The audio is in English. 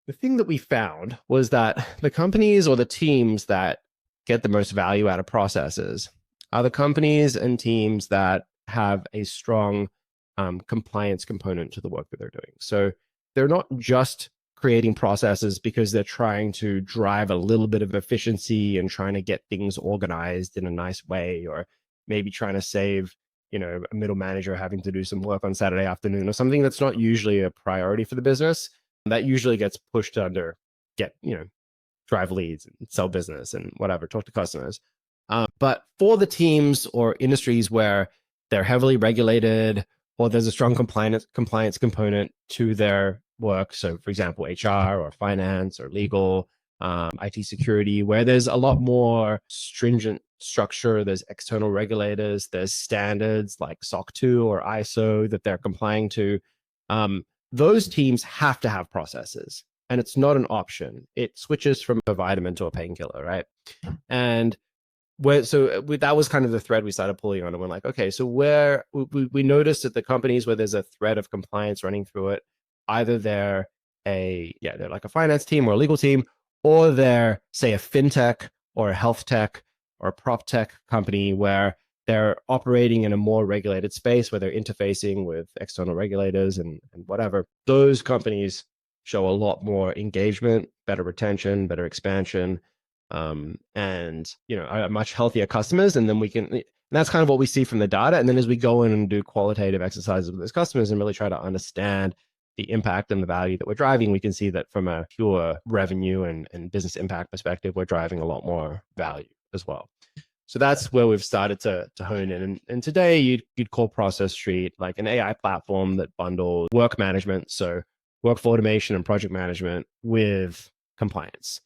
The thing that we found was that the companies or the teams that get the most value out of processes are the companies and teams that have a strong compliance component to the work that they're doing. So they're not just creating processes because they're trying to drive a little bit of efficiency and trying to get things organized in a nice way, or maybe trying to save, a middle manager having to do some work on Saturday afternoon or something that's not usually a priority for the business. That usually gets pushed under drive leads and sell business and whatever, talk to customers. But for the teams or industries where they're heavily regulated or there's a strong compliance component to their work, so for example, HR or finance or legal, IT security, where there's a lot more stringent structure, there's external regulators, there's standards like SOC 2 or ISO that they're complying to. Those teams have to have processes, and it's not an option. It switches from a vitamin to a painkiller, right? And that was kind of the thread we started pulling on, and we're like, okay, so where we noticed that the companies where there's a thread of compliance running through it, either they're like a finance team or a legal team, or they're, say, a fintech or a health tech or a prop tech company where they're operating in a more regulated space where they're interfacing with external regulators and whatever. Those companies show a lot more engagement, better retention, better expansion, and are much healthier customers. And then and that's kind of what we see from the data. And then as we go in and do qualitative exercises with those customers and really try to understand the impact and the value that we're driving, we can see that from a pure revenue and business impact perspective, we're driving a lot more value as well. So that's where we've started to hone in. And today you'd call Process Street like an AI platform that bundles work management, so workflow automation and project management, with compliance.